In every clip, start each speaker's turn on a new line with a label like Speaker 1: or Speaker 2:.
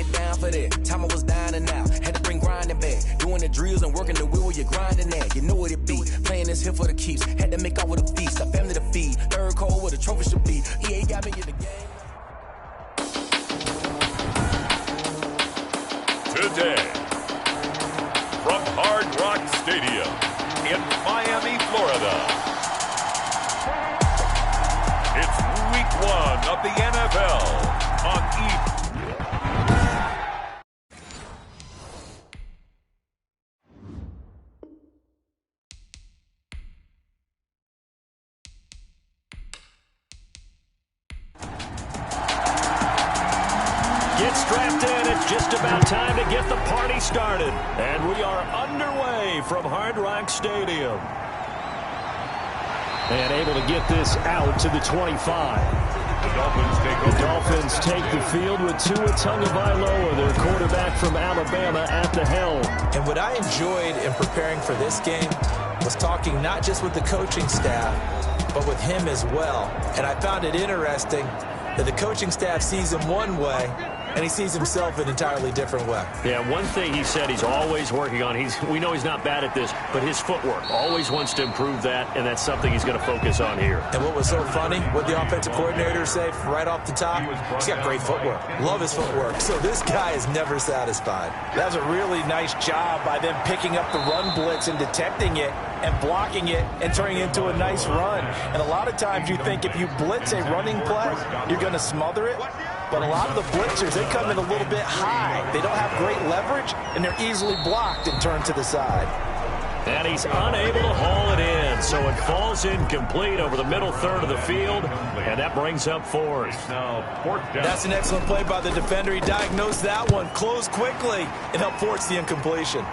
Speaker 1: get down for that. Time I was down and out. Had to bring grinding back. Doing the drills and working the wheel where you're grinding at. You know what it be. Playing this here for the keeps. Had to make off with a feast. A family to feed. Third cold where the trophy should be. EA got me in the game.
Speaker 2: Today, from Hard Rock Stadium in Miami, Florida, it's Week 1 of the NFL on
Speaker 3: Get strapped in. It's just about time to get the party started. And we are underway from Hard Rock Stadium. And able to get this out to the 25. The Dolphins take the field with Tua Tagovailoa, their quarterback from Alabama, at the helm.
Speaker 4: And what I enjoyed in preparing for this game was talking not just with the coaching staff, but with him as well. And I found it interesting that the coaching staff sees him one way, and he sees himself an entirely different way.
Speaker 3: Yeah, one thing he said he's always working on, we know he's not bad at this, but his footwork, always wants to improve that, and that's something he's going to focus on here.
Speaker 4: And what was so funny, what the offensive coordinator say right off the top, he's got great footwork. Love his footwork. So this guy is never satisfied.
Speaker 5: That was a really nice job by them picking up the run blitz and detecting it and blocking it and turning it into a nice run. And a lot of times you think if you blitz a running play, you're going to smother it. But a lot of the blitzers, they come in a little bit high. They don't have great leverage, and they're easily blocked and turned to the side.
Speaker 3: And he's unable to haul it in, so it falls incomplete over the middle third of the field, and that brings up fourth.
Speaker 4: That's an excellent play by the defender. He diagnosed that one, closed quickly, and helped force the incompletion.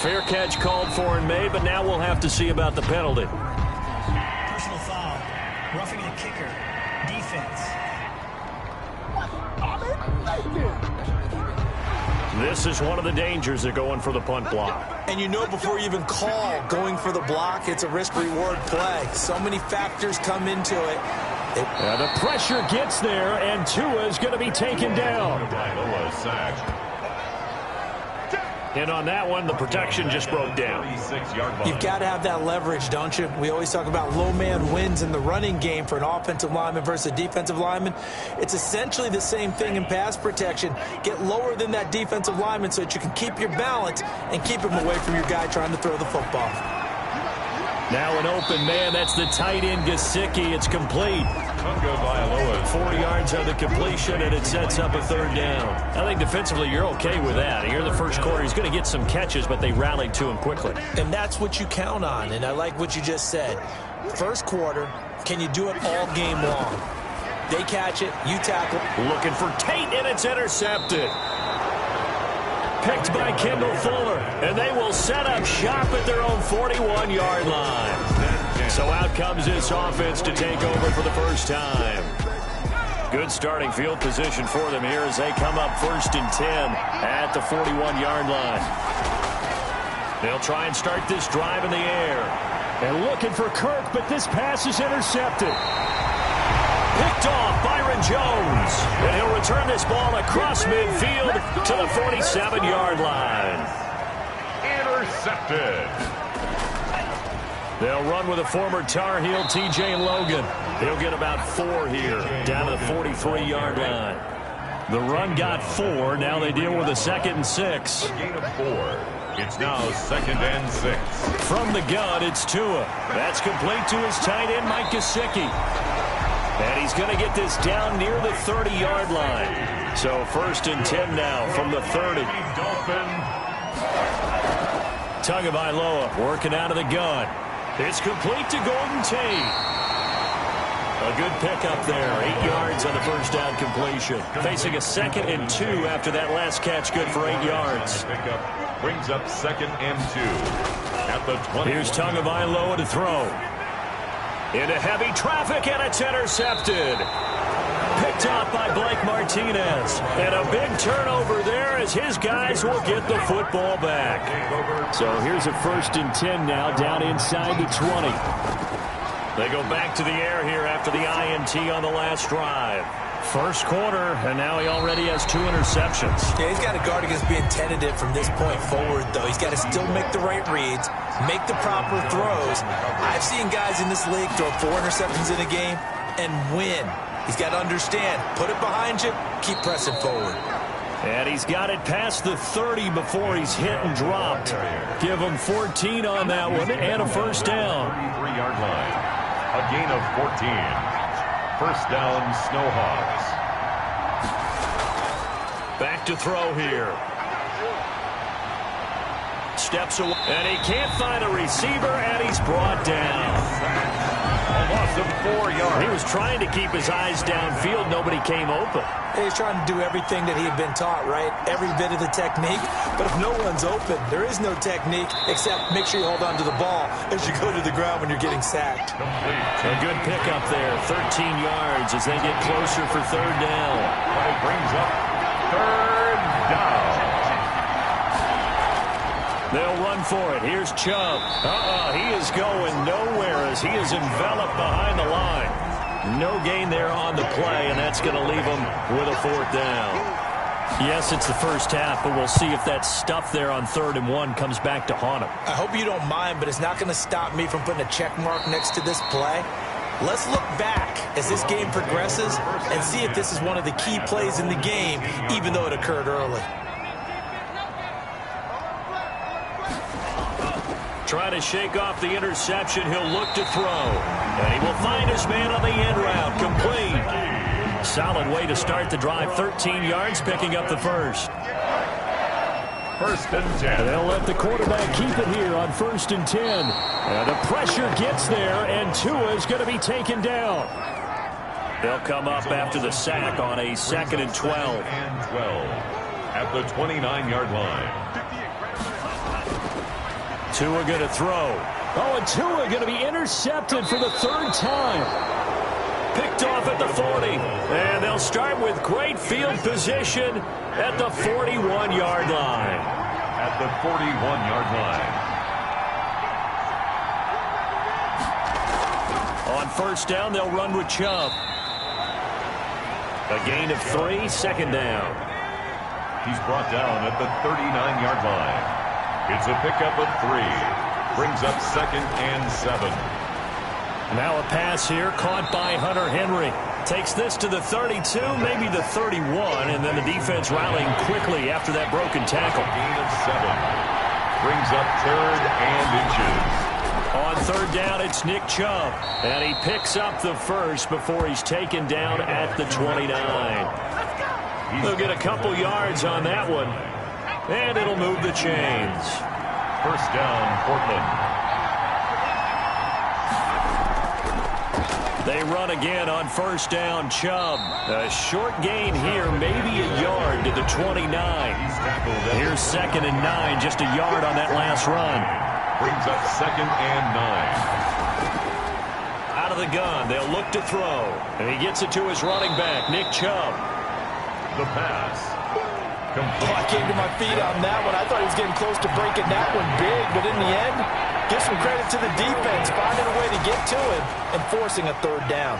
Speaker 3: Fair catch called for and made, but now we'll have to see about the penalty.
Speaker 6: Personal foul, roughing the kicker, defense.
Speaker 3: This is one of the dangers of going for the punt block.
Speaker 4: And you know before you even call going for the block, it's a risk-reward play. So many factors come into it.
Speaker 3: The pressure gets there, and Tua is going to be taken down. And on that one, the protection just broke down.
Speaker 4: You've got to have that leverage, don't you? We always talk about low man wins in the running game for an offensive lineman versus a defensive lineman. It's essentially the same thing in pass protection. Get lower than that defensive lineman so that you can keep your balance and keep him away from your guy trying to throw the football.
Speaker 3: Now an open man. That's the tight end, Gesicki. It's complete. 4 yards on the completion, and it sets up a third down. I think defensively you're okay with that. Here in the first quarter, he's going to get some catches, but they rallied to him quickly.
Speaker 4: And that's what you count on, and I like what you just said. First quarter, can you do it all game long? They catch it, you tackle.
Speaker 3: Looking for Tate, and it's intercepted. Picked by Kendall Fuller, and they will set up shop at their own 41-yard line. So out comes this offense to take over for the first time. Good starting field position for them here as they come up 1st and 10 at the 41-yard line. They'll try and start this drive in the air. And looking for Kirk, but this pass is intercepted. Picked off Byron Jones. And he'll return this ball across midfield to the 47-yard line.
Speaker 2: Intercepted.
Speaker 3: They'll run with a former Tar Heel, T.J. Logan. He'll get about 4 here, down to the 43-yard line. The run got 4. Now they deal with a 2nd and 6.
Speaker 2: A gain of 4. It's now 2nd and 6.
Speaker 3: From the gun, it's Tua. That's complete to his tight end, Mike Gesicki. And he's going to get this down near the 30-yard line. So 1st and 10 now from the 30. Tagovailoa working out of the gun. It's complete to Golden Tate. A good pickup there. 8 yards on the first down completion. Facing a 2nd and 2 after that last catch. Good for 8 yards.
Speaker 2: Pickup brings up 2nd and 2 at the 20.
Speaker 3: Here's Tagovailoa to throw. Into heavy traffic, and it's intercepted. Picked off by Blake Martinez. And a big turnover there as his guys will get the football back. So here's a 1st and 10 now, down inside the 20. They go back to the air here after the INT on the last drive. First quarter, and now he already has 2 interceptions.
Speaker 4: Yeah, he's got to guard against being tentative from this point forward, though. He's got to still make the right reads, make the proper throws. I've seen guys in this league throw 4 interceptions in a game and win. He's got to understand, put it behind you, keep pressing forward.
Speaker 3: And he's got it past the 30 before he's hit and dropped. Give him 14 on that one and a first down.
Speaker 2: 33-yard line. A gain of 14. First down, Snowhawks.
Speaker 3: Back to throw here. Steps away, and he can't find a receiver, and he's brought down.
Speaker 2: A loss of 4 yards.
Speaker 3: He was trying to keep his eyes downfield. Nobody came open.
Speaker 4: He's trying to do everything that he had been taught, right? Every bit of the technique. But if no one's open, there is no technique except make sure you hold on to the ball as you go to the ground when you're getting sacked.
Speaker 3: A good pickup there. 13 yards as they get closer for third down.
Speaker 2: It brings up third down.
Speaker 3: They'll run for it. Here's Chubb. He is going nowhere as he is enveloped behind the line. No gain there on the play, and that's going to leave him with a fourth down. Yes, it's the first half, but we'll see if that stuff there on 3rd and 1 comes back to haunt him.
Speaker 4: I hope you don't mind, but it's not going to stop me from putting a check mark next to this play. Let's look back as this game progresses and see if this is one of the key plays in the game, even though it occurred early.
Speaker 3: Trying to shake off the interception. He'll look to throw. And he will find his man on the end route. Complete. Solid way to start the drive. 13 yards, picking up the first.
Speaker 2: First and 10.
Speaker 3: They'll let the quarterback keep it here on 1st and 10. And the pressure gets there, and Tua is going to be taken down. They'll come up after the sack on a 2nd and 12.
Speaker 2: And 12 at the 29-yard line.
Speaker 3: Tua going to throw. Oh, and Tua going to be intercepted for the 3rd time. Picked off at the 40. And they'll start with great field position at the 41-yard line.
Speaker 2: At the 41-yard line.
Speaker 3: On first down, they'll run with Chubb. A gain of 3, 2nd down.
Speaker 2: He's brought down at the 39-yard line. It's a pickup of 3. Brings up 2nd and 7.
Speaker 3: Now a pass here caught by Hunter Henry. Takes this to the 32, maybe the 31, and then the defense rallying quickly after that broken tackle.
Speaker 2: Gain of 7. Brings up 3rd and inches.
Speaker 3: On 3rd down, it's Nick Chubb. And he picks up the first before he's taken down at the 29. He'll get a couple yards on that one. And it'll move the chains.
Speaker 2: First down, Portland.
Speaker 3: They run again on first down. Chubb. A short gain here, maybe a yard to the 29. Here's 2nd and 9, just a yard on that last run.
Speaker 2: Brings up 2nd and 9.
Speaker 3: Out of the gun, they'll look to throw. And he gets it to his running back, Nick Chubb.
Speaker 2: The pass.
Speaker 5: Oh, I came to my feet on that one. I thought he was getting close to breaking that one big, but in the end, give some credit to the defense, finding a way to get to it and forcing a 3rd down.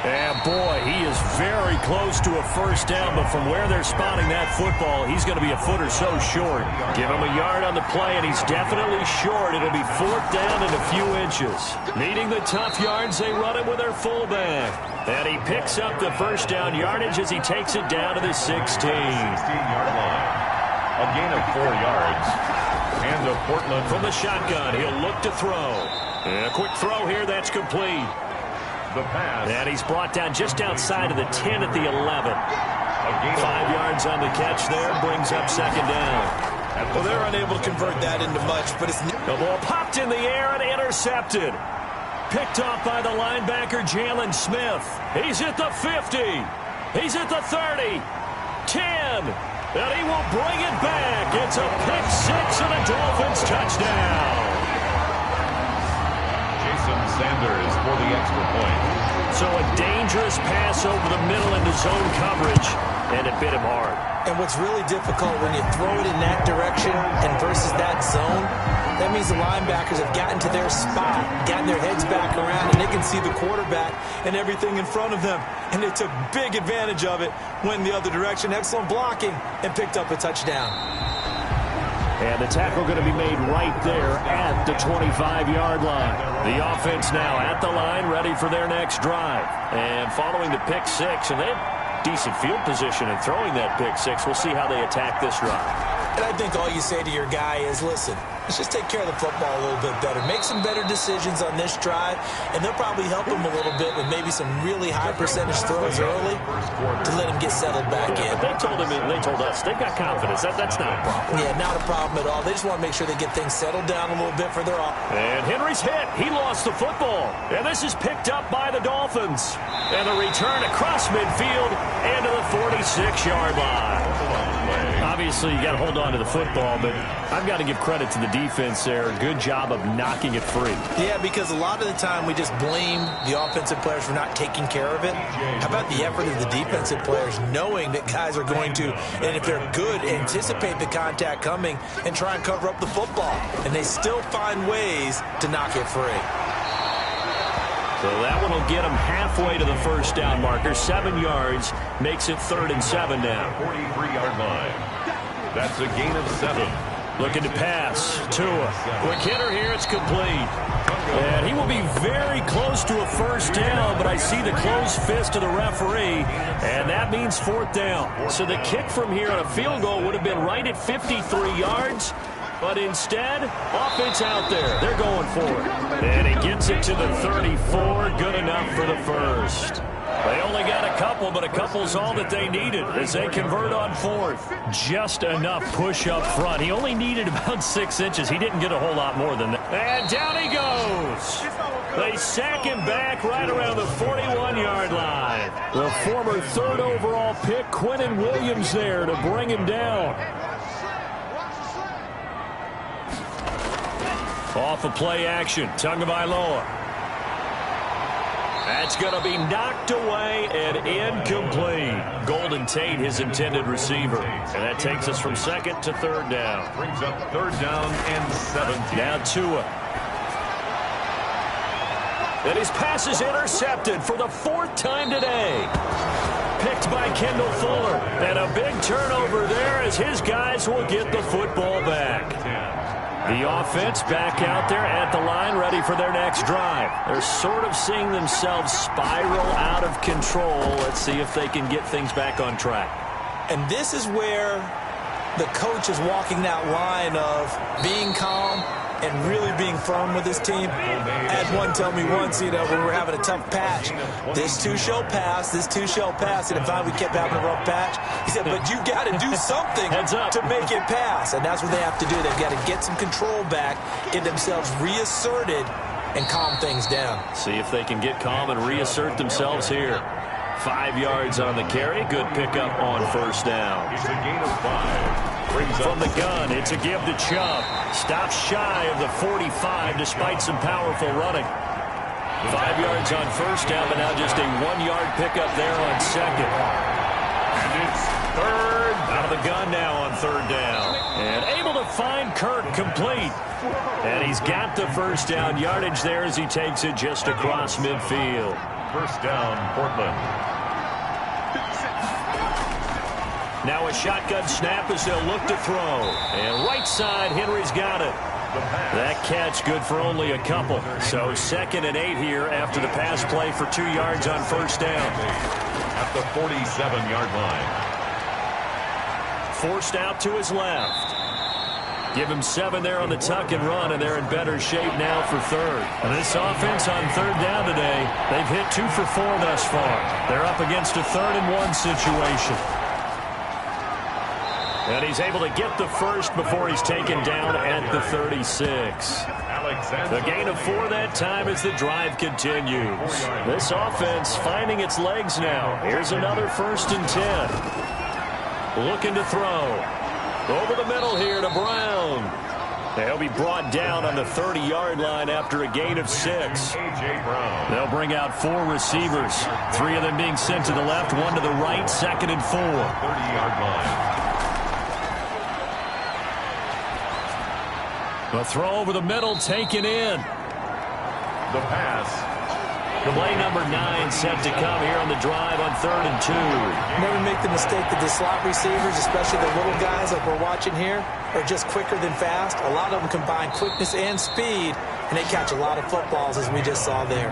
Speaker 3: And boy, he is very close to a first down, but from where they're spotting that football, he's going to be a foot or so short. Give him a yard on the play, and he's definitely short. It'll be 4th down and a few inches. Needing the tough yards, they run it with their fullback. And he picks up the first down yardage as he takes it down to the 16.
Speaker 2: 16-yard line. A gain of 4 yards. And a Portland
Speaker 3: from the shotgun. He'll look to throw. And a quick throw here. That's complete.
Speaker 2: The pass.
Speaker 3: And he's brought down just outside of the 10 at the 11. 5 yards on the catch there. Brings up 2nd down.
Speaker 4: Well, they're unable to convert that into much, but it's...
Speaker 3: The ball popped in the air and intercepted. Picked off by the linebacker, Jalen Smith. He's at the 50. He's at the 30. 10. And he will bring it back. It's a pick 6 and a Dolphins touchdown.
Speaker 2: Jason Sanders for the extra point.
Speaker 3: So a dangerous pass over the middle into zone coverage, and it bit him hard.
Speaker 4: And what's really difficult when you throw it in that direction and versus that zone, that means the linebackers have gotten to their spot, gotten their heads back around, and they can see the quarterback and everything in front of them. And they took big advantage of it, went the other direction, excellent blocking, and picked up a touchdown.
Speaker 3: And the tackle going to be made right there at the 25-yard line. The offense now at the line, ready for their next drive. And following the pick six, and they have decent field position in throwing that pick six. We'll see how they attack this drive.
Speaker 4: And I think all you say to your guy is, listen, let's just take care of the football a little bit better. Make some better decisions on this drive, and they'll probably help him a little bit with maybe some really high percentage throws early to let him get settled back in.
Speaker 3: They told him, and they told us, they've got confidence. That's not a problem.
Speaker 4: Yeah, not a problem at all. They just want to make sure they get things settled down a little bit for their offense.
Speaker 3: And Henry's hit. He lost the football. And this is picked up by the Dolphins. And the return across midfield and to the 46-yard line. Obviously, you got to hold on to the football, but I've got to give credit to the defense there. Good job of knocking it free.
Speaker 4: Yeah, because a lot of the time we just blame the offensive players for not taking care of it. How about the effort of the defensive players knowing that guys are going to, and if they're good, anticipate the contact coming and try and cover up the football. And they still find ways to knock it free.
Speaker 3: So that one will get them halfway to the first down marker. 7 yards makes it 3rd and 7 now.
Speaker 2: 43-yard line. That's a gain of 7.
Speaker 3: Looking to pass. Tua. Quick hitter here. It's complete. And he will be very close to a first down, but I see the closed fist of the referee, and that means 4th down. So the kick from here on a field goal would have been right at 53 yards. But instead, offense out there. They're going for it. And he gets it to the 34. Good enough for the first. They only got a couple, but a couple's all that they needed as they convert on 4th. Just enough push up front. He only needed about 6 inches. He didn't get a whole lot more than that. And down he goes. They sack him back right around the 41-yard line. The former 3rd overall pick, Quentin Williams, there to bring him down. Off of play action, Tagovailoa. That's going to be knocked away and incomplete. Golden Tate, his intended receiver. And that takes us from 2nd to 3rd down.
Speaker 2: Brings up 3rd down and 17.
Speaker 3: Now Tua. And his pass is intercepted for the 4th time today. Picked by Kendall Fuller. And a big turnover there as his guys will get the football back. The offense back out there at the line, ready for their next drive. They're sort of seeing themselves spiral out of control. Let's see if they can get things back on track.
Speaker 4: And this is where the coach is walking that line of being calm and really being firm with his team. I had one tell me once, when we were having a tough patch, this too shall pass, this too shall pass. And if we kept having a rough patch, he said, but you got to do something to make it pass. And that's what they have to do. They've got to get some control back, get themselves reasserted, and calm things down.
Speaker 3: See if they can get calm and reassert themselves here. 5 yards on the carry. Good pickup on 1st down.
Speaker 2: It's a gain of 5.
Speaker 3: From the gun, it's a give to Chubb. Stops shy of the 45 despite some powerful running. 5 yards on 1st down, but now just a 1-yard pickup there on 2nd.
Speaker 2: And it's 3rd.
Speaker 3: Out of the gun now on 3rd down. And able to find Kirk complete. And he's got the 1st down yardage there as he takes it just across midfield.
Speaker 2: 1st down, Portland.
Speaker 3: Now a shotgun snap as they'll look to throw. And right side, Henry's got it. That catch good for only a couple. So 2nd and 8 here after the pass play for 2 yards on 1st down.
Speaker 2: At the 47-yard line.
Speaker 3: Forced out to his left. Give him 7 there on the tuck and run, and they're in better shape now for 3rd. And this offense on 3rd down today, they've hit 2 for 4 thus far. They're up against a 3rd and 1 situation. And he's able to get the first before he's taken down at the 36. The gain of 4 that time as the drive continues. This offense finding its legs now. Here's another 1st and 10. Looking to throw. Over the middle here to Brown. They'll be brought down on the 30-yard line after a gain of 6. They'll bring out 4 receivers. 3 of them being sent to the left, 1 to the right, 2nd and 4.
Speaker 2: 30-yard line.
Speaker 3: The throw over the middle taken in.
Speaker 2: The pass.
Speaker 3: The play number 9 set to come here on the drive on 3rd and 2.
Speaker 4: Never make the mistake that the slot receivers, especially the little guys like we're watching here, are just quicker than fast. A lot of them combine quickness and speed, and they catch a lot of footballs, as we just saw there.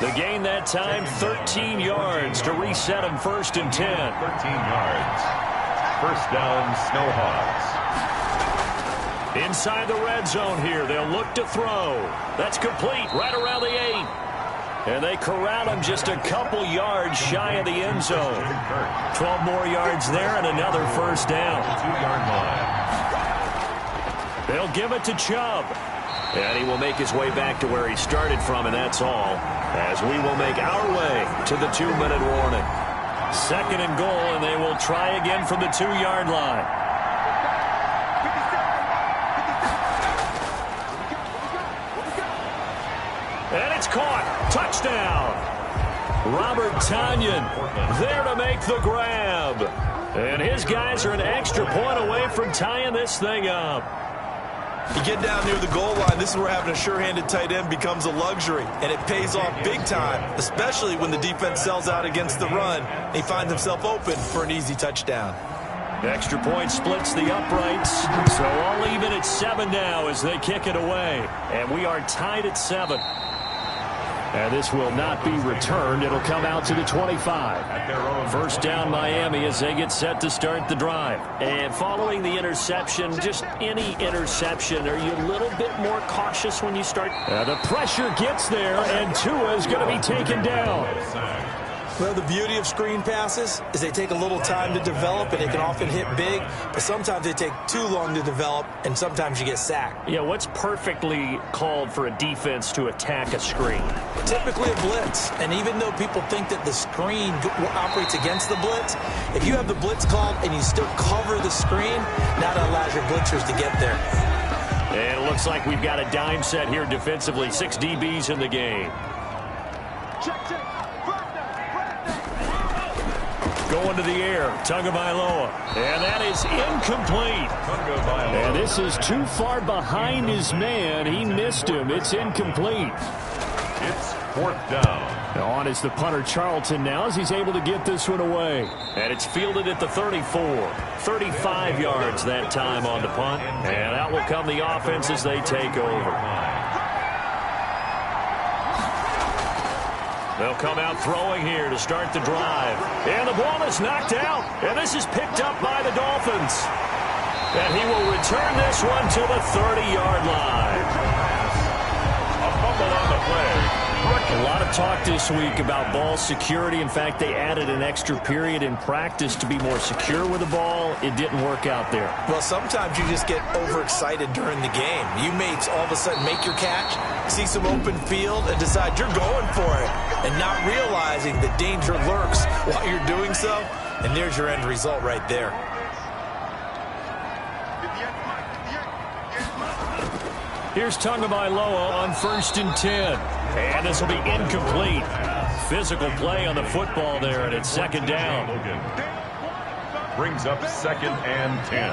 Speaker 3: The gain that time, 13 yards to reset them 1st and 10.
Speaker 2: 13 yards. First down, Snowhawks.
Speaker 3: Inside the red zone here, they'll look to throw. That's complete, right around the 8. And they corral him just a couple yards shy of the end zone. 12 more yards there and another first down.
Speaker 2: 2-yard line.
Speaker 3: They'll give it to Chubb. And he will make his way back to where he started from, and that's all. As we will make our way to the 2-minute warning. 2nd and goal, and they will try again from the 2-yard line. And it's caught. Touchdown. Robert Tonyan there to make the grab. And his guys are an extra point away from tying this thing up.
Speaker 5: You get down near the goal line, this is where having a sure-handed tight end becomes a luxury, and it pays off big time, especially when the defense sells out against the run. He finds himself open for an easy touchdown.
Speaker 3: Extra point splits the uprights, so all even at 7 now as they kick it away. And we are tied at 7. And this will not be returned. It'll come out to the 25. First down Miami as they get set to start the drive. And following the interception, just any interception, are you a little bit more cautious when you start? The pressure gets there, and Tua is going to be taken down.
Speaker 4: Well, the beauty of screen passes is they take a little time to develop, and they can often hit big, but sometimes they take too long to develop, and sometimes you get sacked.
Speaker 3: Yeah, what's perfectly called for a defense to attack a screen?
Speaker 4: Typically a blitz, and even though people think that the screen operates against the blitz, if you have the blitz called and you still cover the screen, now that allows your blitzers to get there.
Speaker 3: And it looks like we've got a dime set here defensively. 6 DBs in the game. Going to the air, Tagovailoa, and that is incomplete. And this is too far behind his man. He missed him. It's incomplete.
Speaker 2: It's 4th down.
Speaker 3: On is the punter Charlton now as he's able to get this one away. And it's fielded at the 34. 35 yards that time on the punt. And out will come the offense as they take over. They'll come out throwing here to start the drive. And the ball is knocked out. And this is picked up by the Dolphins. And he will return this one to the 30-yard line.
Speaker 2: A fumble on the play.
Speaker 3: A lot of talk this week about ball security. In fact, they added an extra period in practice to be more secure with the ball. It didn't work out there.
Speaker 5: Well, sometimes you just get overexcited during the game. You may all of a sudden make your catch, see some open field, and decide you're going for it, and not realizing the danger lurks while you're doing so. And there's your end result right there.
Speaker 3: Here's Tagovailoa on 1st and 10. And this will be incomplete. Physical play on the football there, and it's 2nd down.
Speaker 2: Brings up 2nd and 10.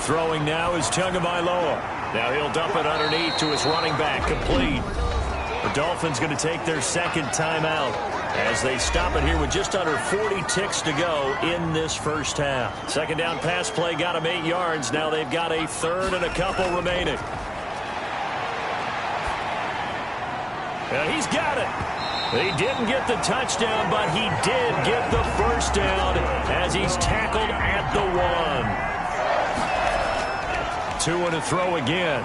Speaker 3: Throwing now is Tagovailoa. Now he'll dump it underneath to his running back, complete. The Dolphins going to take their 2nd timeout as they stop it here with just under 40 ticks to go in this first half. 2nd down pass play got him 8 yards. Now they've got a 3rd and a couple remaining. And he's got it. He didn't get the touchdown, but he did get the first down as he's tackled at the 1. 2 and a throw again.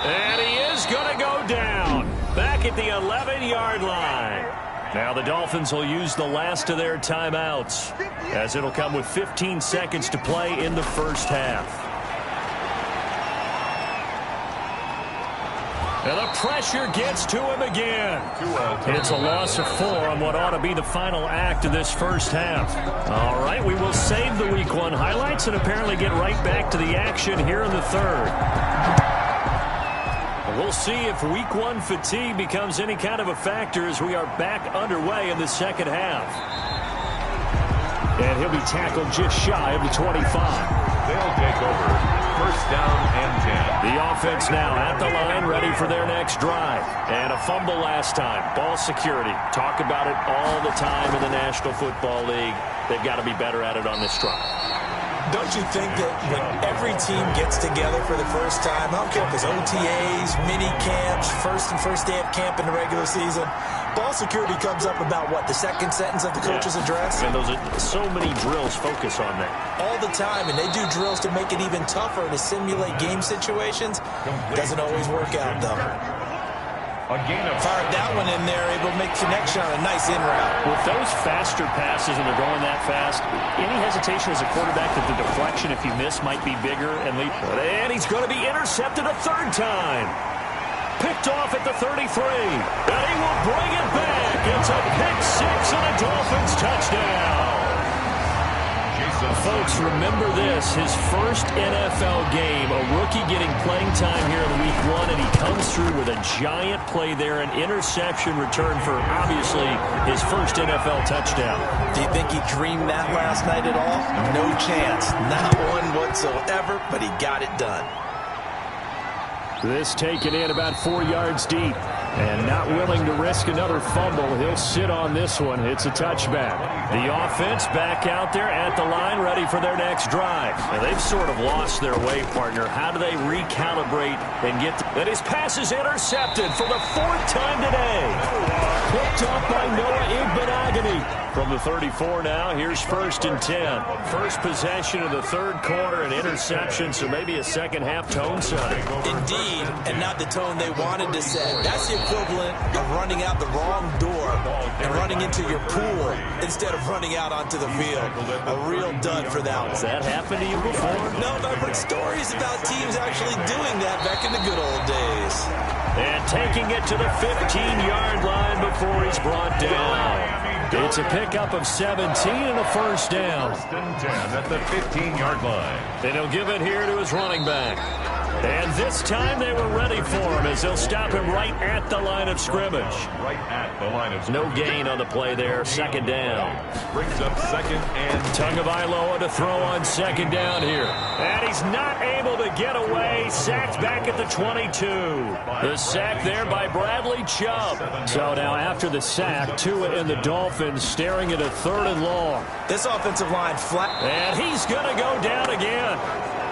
Speaker 3: And he is going to go down back at the 11-yard line. Now the Dolphins will use the last of their timeouts as it'll come with 15 seconds to play in the first half. And the pressure gets to him again. It's a loss of 4 on what ought to be the final act of this first half. All right, we will save the Week 1 highlights and apparently get right back to the action here in the 3rd. We'll see if Week 1 fatigue becomes any kind of a factor as we are back underway in the 2nd half. And he'll be tackled just shy of the 25.
Speaker 2: They'll take over First down and 10.
Speaker 3: The offense now at the line, ready for their next drive. And a fumble last time. Ball security. Talk about it all the time in the National Football League. They've got to be better at it on this drive.
Speaker 4: Don't you think that when every team gets together for the first time, I don't care if it's OTAs, mini camps, first day of camp in the regular season, ball security comes up about what, the second sentence of the coach's address?
Speaker 3: And those are so many drills focus on that.
Speaker 4: All the time, and they do drills to make it even tougher to simulate game situations. Doesn't always work out, though. Fired that one in there, able to make connection on a nice in route.
Speaker 3: With those faster passes and they're going that fast, any hesitation as a quarterback that the deflection, if you miss, might be bigger. And he's going to be intercepted a third time. Picked off at the 33. And he will bring it back. It's a pick six and a Dolphins touchdown. Folks, remember this, his first NFL game, a rookie getting playing time here in week one, and he comes through with a giant play there, an interception return for, obviously, his first NFL touchdown.
Speaker 5: Do you think he dreamed that last night at all? No chance. Not one whatsoever, but he got it done.
Speaker 3: This taken in about 4 yards deep. And not willing to risk another fumble. He'll sit on this one. It's a touchback. The offense back out there at the line, ready for their next drive. Now, they've sort of lost their way, partner. How do they recalibrate and get and his pass is intercepted for the fourth time today. Picked up by Noah Igbenogany. From the 34 now, here's first and 10. First possession of the third quarter, an interception, so maybe a second half tone setting.
Speaker 4: Indeed, and not the tone they wanted to set. That's the equivalent of running out the wrong door and running into your pool instead of running out onto the field. A real dud for that one.
Speaker 3: Has that happened to you before?
Speaker 4: No, but I've heard stories about teams actually doing that back in the good old days.
Speaker 3: And taking it to the 15-yard line before he's brought down. It's a pickup of 17 and a first down.
Speaker 2: First and 10 at the 15-yard line.
Speaker 3: And he'll give it here to his running back. And this time they were ready for him as they'll stop him right at the line of scrimmage.
Speaker 2: Right at the line of scrimmage.
Speaker 3: No gain on the play there. Second down.
Speaker 2: Brings up second and
Speaker 3: Tagovailoa to throw on second down here. And he's not able to get away. Sacked back at the 22. The sack there by Bradley Chubb. So now after the sack, Tua and the Dolphins staring at a third and long.
Speaker 4: This offensive line flat.
Speaker 3: And he's going to go down again.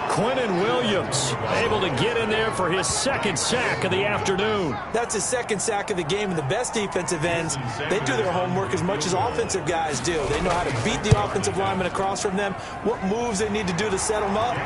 Speaker 3: Quinnen Williams able to get in there for his second sack of the afternoon.
Speaker 4: That's his second sack of the game, and the best defensive ends, they do their homework as much as offensive guys do. They know how to beat the offensive lineman across from them, what moves they need to do to set them up.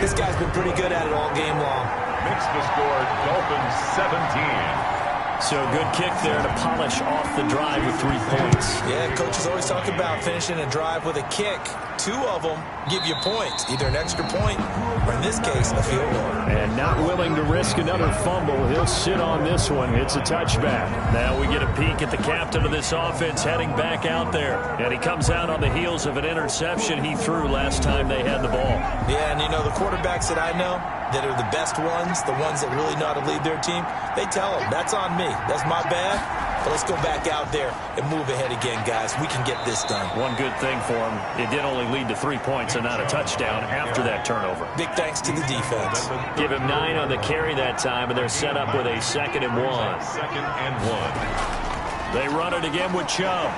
Speaker 4: This guy's been pretty good at it all game long.
Speaker 2: Makes the score Dolphins 17.
Speaker 3: So good kick there to polish off the drive with 3 points.
Speaker 4: Yeah, coaches always talk about finishing a drive with a kick. 2 of them give you points, either an extra point or, in this case, a field goal.
Speaker 3: And not willing to risk another fumble. He'll sit on this one. It's a touchback. Now we get a peek at the captain of this offense heading back out there. And he comes out on the heels of an interception he threw last time they had the ball.
Speaker 4: Yeah, and you know, the quarterbacks that I know that are the best ones, the ones that really know how to lead their team, they tell them, that's on me. That's my bad. But let's go back out there and move ahead again, guys. We can get this done.
Speaker 3: One good thing for him, it did only lead to 3 points and not a touchdown after that turnover.
Speaker 4: Big thanks to the defense.
Speaker 3: Give him 9 on the carry that time, and they're set up with a 2nd and 1.
Speaker 2: Second and 1.
Speaker 3: They run it again with Chubb.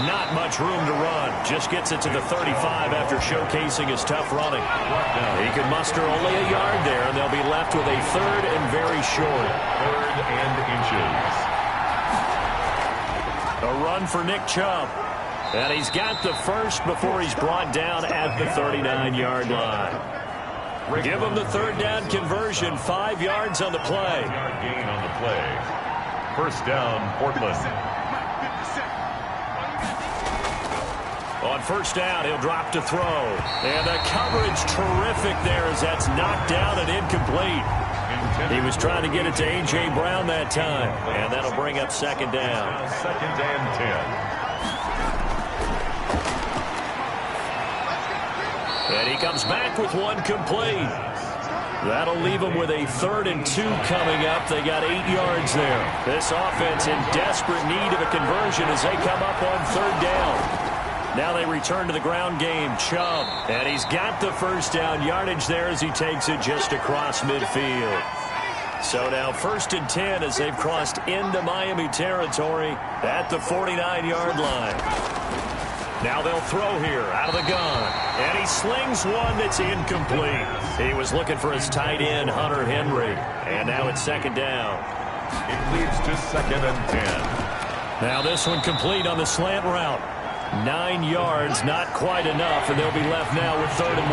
Speaker 3: Not much room to run. Just gets it to the 35 after showcasing his tough running. He could muster only a yard there, and they'll be left with a 3rd and very short.
Speaker 2: 3rd and inches.
Speaker 3: A run for Nick Chubb. And he's got the first before he's brought down at the 39-yard line. Give him the 3rd down conversion. 5 yards on the play.
Speaker 2: 5-yard gain on the play. First down, Portland.
Speaker 3: On first down, he'll drop to throw. And the coverage terrific there as that's knocked down and incomplete. He was trying to get it to A.J. Brown that time. And that'll bring up 2nd down.
Speaker 2: 2nd and 10.
Speaker 3: And he comes back with one complete. That'll leave him with a 3rd and 2 coming up. They got 8 yards there. This offense in desperate need of a conversion as they come up on 3rd down. Now they return to the ground game. Chubb. And he's got the first down yardage there as he takes it just across midfield. So now 1st and 10 as they've crossed into Miami territory at the 49-yard line. Now they'll throw here out of the gun. And he slings one that's incomplete. He was looking for his tight end, Hunter Henry. And now it's 2nd down.
Speaker 2: It leads to 2nd and 10.
Speaker 3: Now this one complete on the slant route. 9 yards, not quite enough, and they'll be left now with 3rd and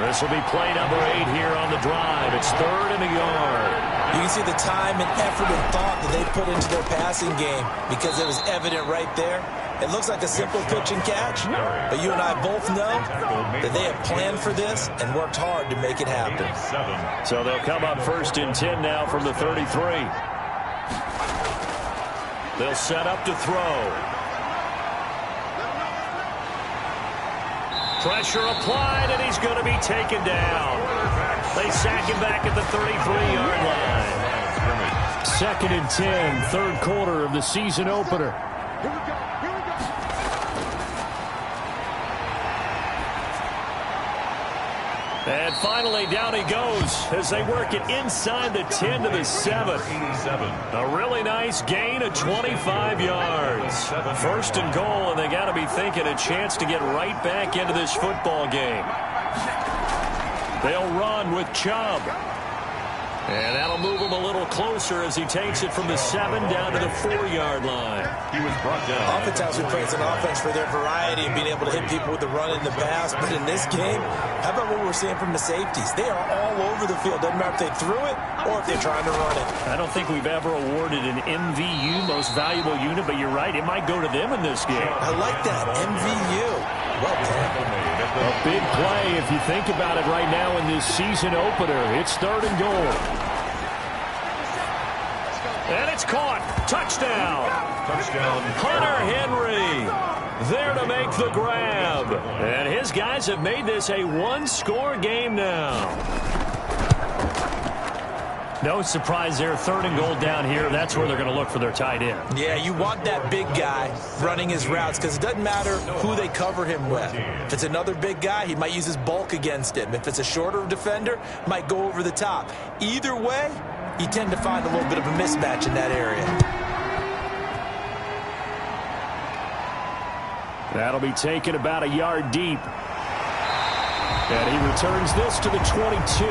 Speaker 3: 1. This will be play number 8 here on the drive. It's 3rd and a yard.
Speaker 4: You can see the time and effort and thought that they put into their passing game because it was evident right there. It looks like a simple pitch and catch, but you and I both know that they have planned for this and worked hard to make it happen.
Speaker 3: So they'll come up 1st and 10 now from the 33. They'll set up to throw. Pressure applied, and he's going to be taken down. They sack him back at the 33-yard line. 2nd and 10, 3rd quarter of the season opener. And finally, down he goes as they work it inside the 10 to the 7. A really nice gain of 25 yards. 1st and goal, and they got to be thinking a chance to get right back into this football game. They'll run with Chubb. And that'll move him a little closer as he takes it from the 7 down to the 4-yard line.
Speaker 2: He was brought down.
Speaker 4: Oftentimes we praise an offense for their variety and being able to hit people with the run and the pass. But in this game, how about what we're seeing from the safeties? They are all over the field. Doesn't matter if they threw it or if they're trying to run it.
Speaker 3: I don't think we've ever awarded an MVU, most valuable unit, but you're right. It might go to them in this game.
Speaker 4: I like that, MVU. Well done.
Speaker 3: A big play if you think about it right now in this season opener. It's 3rd and goal. And it's caught. Touchdown.
Speaker 2: Touchdown.
Speaker 3: Hunter Henry there to make the grab. And his guys have made this a one-score game now. No surprise there. 3rd and goal down here. That's where they're going to look for their tight end.
Speaker 4: Yeah, you want that big guy running his routes because it doesn't matter who they cover him with. If it's another big guy, he might use his bulk against him. If it's a shorter defender, might go over the top. Either way, you tend to find a little bit of a mismatch in that area.
Speaker 3: That'll be taken about a yard deep. And he returns this to the 22.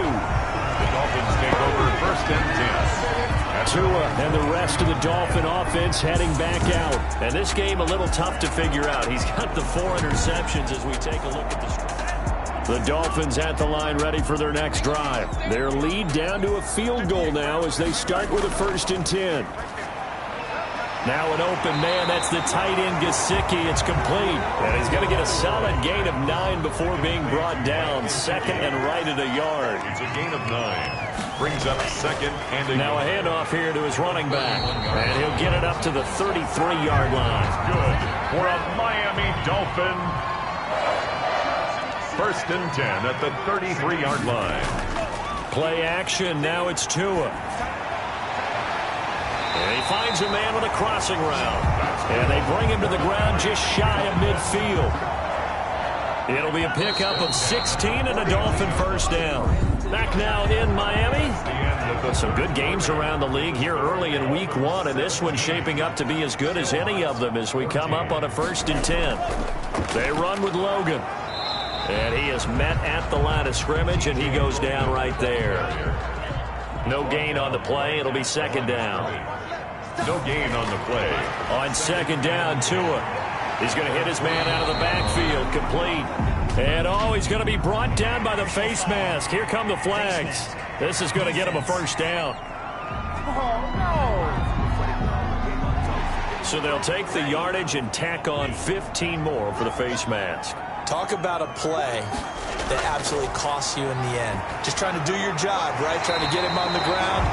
Speaker 2: The Dolphins take over 1st and 10.
Speaker 3: Tua and the rest of the Dolphin offense heading back out. And this game a little tough to figure out. He's got the 4 interceptions as we take a look at the Dolphins at the line ready for their next drive. Their lead down to a field goal now as they start with a 1st and 10. Now an open man. That's the tight end, Yessssirrrrr. It's complete. And he's going to get a solid gain of 9 before being brought down. 2nd and right at a yard.
Speaker 2: It's a gain of 9. Brings up 2nd and a
Speaker 3: Now a handoff here to his running back. And he'll get it up to the 33-yard line.
Speaker 2: Good for a Miami Dolphin. 1st and 10 at the 33-yard line.
Speaker 3: Play action. Now it's Tua. And he finds a man with a crossing route. And they bring him to the ground just shy of midfield. It'll be a pickup of 16 and a Dolphin 1st down. Back now in Miami. Some good games around the league here early in week 1. And this one's shaping up to be as good as any of them as we come up on a 1st and 10. They run with Logan. And he is met at the line of scrimmage, and he goes down right there. No gain on the play. It'll be 2nd down.
Speaker 2: No gain on the play.
Speaker 3: On 2nd down, Tua. He's going to hit his man out of the backfield. Complete. And, he's going to be brought down by the face mask. Here come the flags. This is going to get him a 1st down. So they'll take the yardage and tack on 15 more for the face mask.
Speaker 4: Talk about a play that absolutely costs you in the end. Just trying to do your job, right? Trying to get him on the ground.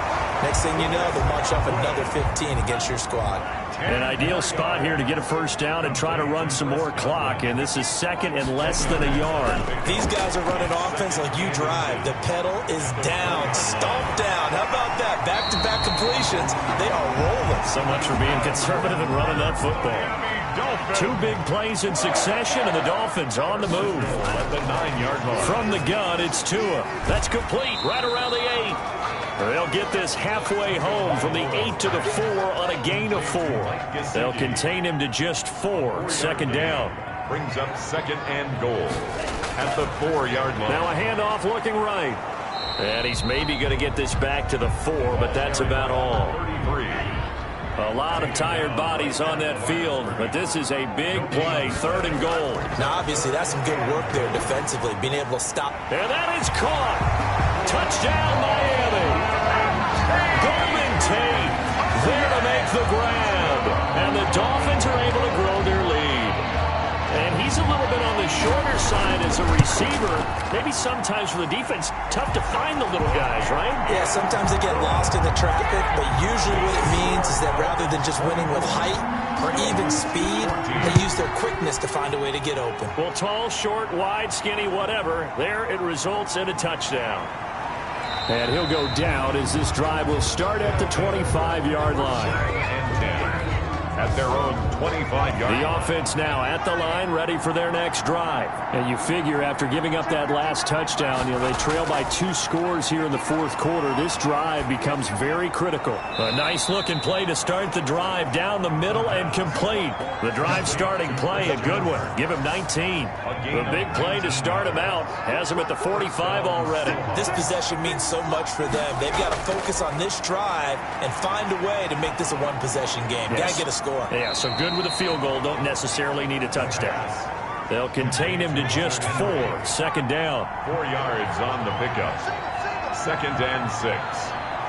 Speaker 4: Next thing you know, they'll march off another 15 against your squad.
Speaker 3: An ideal spot here to get a 1st down and try to run some more clock. And this is 2nd and less than a yard.
Speaker 4: These guys are running offense like you drive. The pedal is down. Stomp down. How about that? Back-to-back completions. They are rolling.
Speaker 3: So much for being conservative and running that football. Two big plays in succession, and the Dolphins on the move.
Speaker 2: At the 9-yard line.
Speaker 3: From the gun, it's Tua. That's complete right around the 8. They'll get this halfway home from the 8 to the 4 on a gain of 4. They'll contain him to just 4. Second down.
Speaker 2: Brings up second and goal at the 4-yard line.
Speaker 3: Now a handoff looking right. And he's maybe going to get this back to the 4, but that's about all.
Speaker 2: 33.
Speaker 3: A lot of tired bodies on that field, but this is a big play, 3rd and goal.
Speaker 4: Now, obviously, that's some good work there defensively, being able to stop.
Speaker 3: And that is caught. Touchdown, Miami. Golden Tate there to make the grab. And the Dolphins are able to grow their lead. And he's a little bit on the shorter side as a receiver. Maybe sometimes for the defense, tough to find the little guys, right?
Speaker 4: Yeah, sometimes they get lost in the traffic, but usually what it means is that rather than just winning with height or even speed, they use their quickness to find a way to get open.
Speaker 3: Well, tall, short, wide, skinny, whatever, there it results in a touchdown. And he'll go down as this drive will start at the 25-yard line.
Speaker 2: At their own 25-yard.
Speaker 3: The offense now at the line, ready for their next drive. And you figure after giving up that last touchdown, they trail by 2 scores here in the 4th quarter. This drive becomes very critical. A nice-looking play to start the drive down the middle and complete. The drive starting play, a good one. Give him 19. The big play to start him out has him at the 45 already.
Speaker 4: This possession means so much for them. They've got to focus on this drive and find a way to make this a one-possession game.
Speaker 3: Yes.
Speaker 4: Got to get a score.
Speaker 3: Yeah, so good with a field goal. Don't necessarily need a touchdown. They'll contain him to just 4. Second down.
Speaker 2: 4 yards on the pickup. 2nd and 6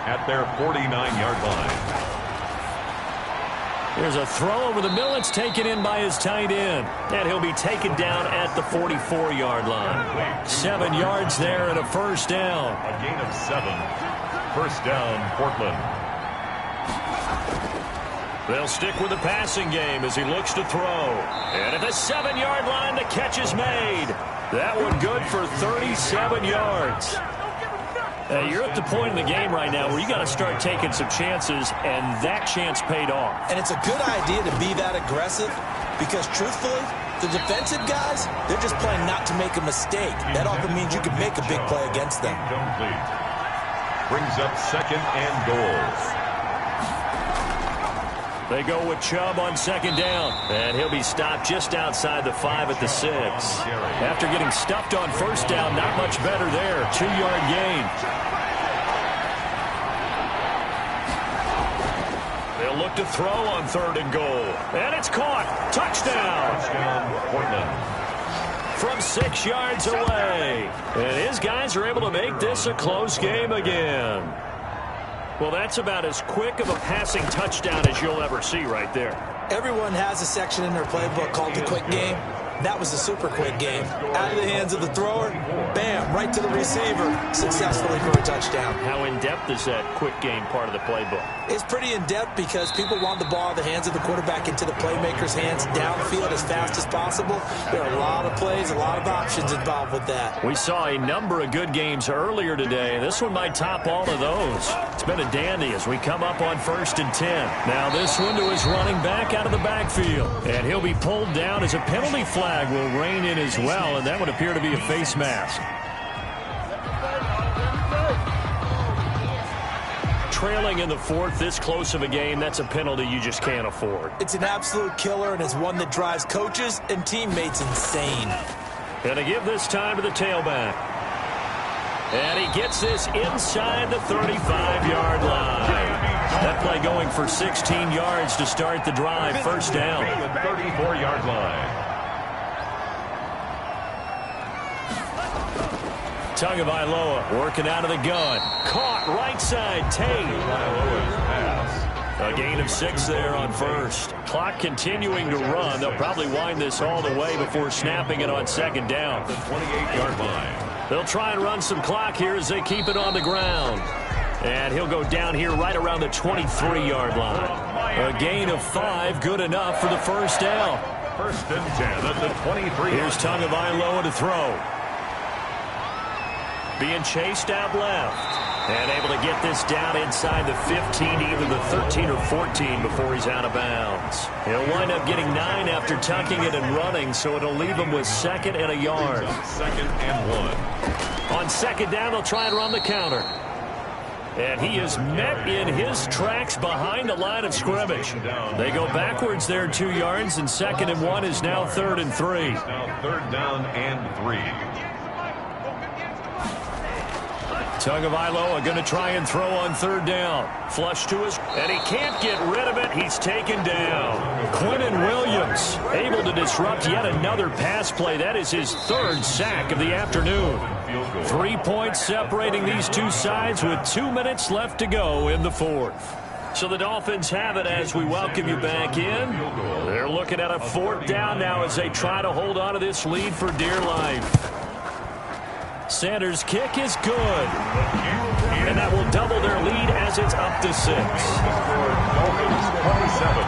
Speaker 2: at their 49-yard line.
Speaker 3: There's a throw over the middle. It's taken in by his tight end. And he'll be taken down at the 44-yard line. 7 yards there and a first down.
Speaker 2: A gain of 7. First down, Portland.
Speaker 3: They'll stick with the passing game as he looks to throw. And at the 7-yard line, the catch is made. That one good for 37 yards. You're at the point in the game right now where you got to start taking some chances, and that chance paid off.
Speaker 4: And it's a good idea to be that aggressive because, truthfully, the defensive guys, they're just playing not to make a mistake. That often means you can make a big play against them.
Speaker 2: Complete. Brings up second and goal.
Speaker 3: They go with Chubb on second down. And he'll be stopped just outside the 5 at the 6. After getting stuffed on first down, not much better there. 2-yard gain. They'll look to throw on 3rd and goal. And it's caught. Touchdown.
Speaker 2: Touchdown, Portland.
Speaker 3: From 6 yards away. And his guys are able to make this a close game again. Well, that's about as quick of a passing touchdown as you'll ever see right there.
Speaker 4: Everyone has a section in their playbook called the quick game. That was a super quick game. Out of the hands of the thrower, bam, right to the receiver, successfully for a touchdown.
Speaker 3: How in-depth is that quick game part of the playbook?
Speaker 4: It's pretty in-depth because people want the ball in the hands of the quarterback into the playmaker's hands downfield as fast as possible. There are a lot of plays, a lot of options involved with that.
Speaker 3: We saw a number of good games earlier today. This one might top all of those. It's been a dandy as we come up on 1st and 10. Now this one to his running back out of the backfield. And he'll be pulled down as a penalty flag will rein in as well, and that would appear to be a face mask. Trailing in the 4th, this close of a game, that's a penalty you just can't afford.
Speaker 4: It's an absolute killer, and it's one that drives coaches and teammates insane.
Speaker 3: And to give this time to the tailback. And he gets this inside the 35-yard line. That play going for 16 yards to start the drive. First down.
Speaker 2: 34-yard line.
Speaker 3: Tagovailoa working out of the gun. Caught right side. Tate. A gain of 6 there on first. Clock continuing to run. They'll probably wind this all the way before snapping it on second down.
Speaker 2: The 28-yard line.
Speaker 3: They'll try and run some clock here as they keep it on the ground. And he'll go down here right around the 23-yard line. A gain of 5, good enough for the first down.
Speaker 2: 1st and 10 at the 23.
Speaker 3: Here's Tagovailoa to throw. Being chased out left. And able to get this down inside the 15, either the 13 or 14 before he's out of bounds. He'll wind up getting 9 after tucking it and running, so it'll leave him with 2nd and a yard.
Speaker 2: 2nd and 1.
Speaker 3: On 2nd down, they'll try and run the counter. And he is met in his tracks behind the line of scrimmage. They go backwards there 2 yards, and 2nd and 1 is now 3rd and 3.
Speaker 2: Now 3rd down and 3.
Speaker 3: Tagovailoa going to try and throw on 3rd down. Flush to his, and he can't get rid of it. He's taken down. Quinnen Williams able to disrupt yet another pass play. That is his 3rd sack of the afternoon. 3 points separating these two sides with 2 minutes left to go in the 4th. So the Dolphins have it as we welcome you back in. They're looking at a 4th down now as they try to hold on to this lead for dear life. Sanders' kick is good. And that will double their lead as it's up to 6.
Speaker 2: Dolphins 27.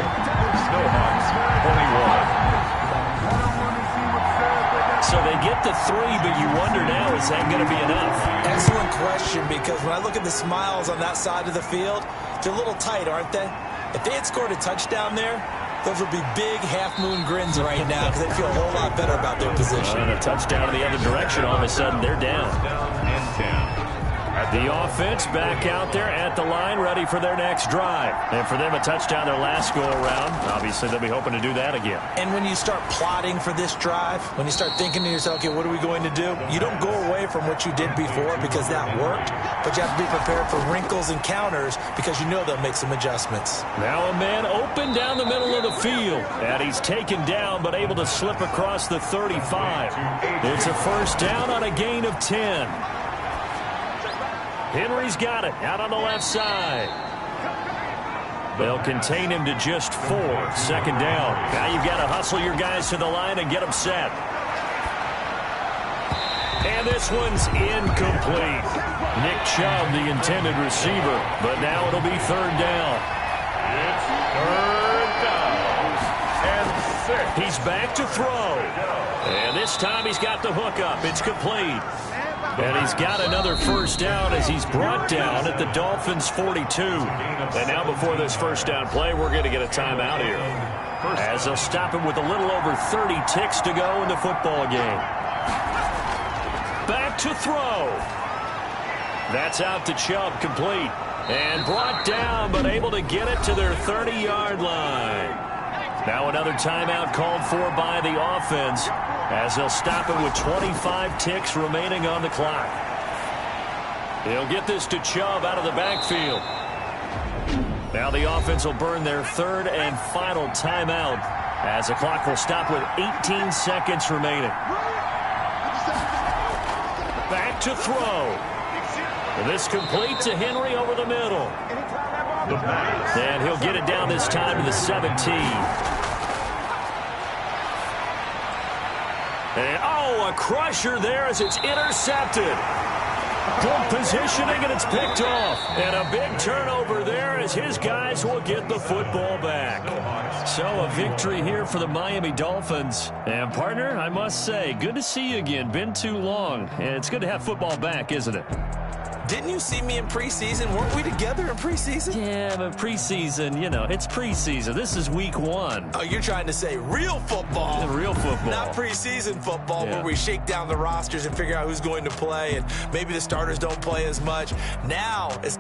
Speaker 2: Snowhawks 21.
Speaker 3: So they get the 3, but you wonder now, is that going to be enough?
Speaker 4: Excellent question, because when I look at the smiles on that side of the field, they're a little tight, aren't they? If they had scored a touchdown there, those would be big half-moon grins right now because they feel a whole lot better about their position.
Speaker 3: And a touchdown in the other direction, all of a sudden they're down. The offense back out there at the line, ready for their next drive. And for them, a touchdown their last go-around. Obviously, they'll be hoping to do that again.
Speaker 4: And when you start plotting for this drive, when you start thinking to yourself, okay, what are we going to do? You don't go away from what you did before because that worked, but you have to be prepared for wrinkles and counters because you know they'll make some adjustments.
Speaker 3: Now a man open down the middle of the field. And he's taken down, but able to slip across the 35. It's a 1st down on a gain of 10. Henry's got it out on the left side. They'll contain him to just 4. 2nd down. Now you've got to hustle your guys to the line and get them set. And this one's incomplete. Nick Chubb, the intended receiver, but now it'll be 3rd down.
Speaker 2: It's 3rd down and 6.
Speaker 3: He's back to throw. And this time he's got the hook up. It's complete. And he's got another 1st down as he's brought down at the Dolphins' 42. And now before this 1st down play, we're going to get a timeout here, as they'll stop him with a little over 30 ticks to go in the football game. Back to throw. That's out to Chubb, complete. And brought down, but able to get it to their 30-yard line. Now another timeout called for by the offense, as they'll stop it with 25 ticks remaining on the clock. He'll get this to Chubb out of the backfield. Now the offense will burn their 3rd and final timeout, as the clock will stop with 18 seconds remaining. Back to throw. This complete to Henry over the middle. And he'll get it down this time to the 17. And, a crusher there as it's intercepted. Good positioning, and it's picked off. And a big turnover there as his guys will get the football back. So a victory here for the Miami Dolphins. And, partner, I must say, good to see you again. Been too long. And it's good to have football back, isn't it?
Speaker 4: Didn't you see me in preseason? Weren't we together in preseason?
Speaker 3: Yeah, but preseason, it's preseason. This is week 1.
Speaker 4: Oh, you're trying to say real football.
Speaker 3: Real football.
Speaker 4: Not preseason football where we shake down the rosters and figure out who's going to play, and maybe the starters don't play as much. Now, as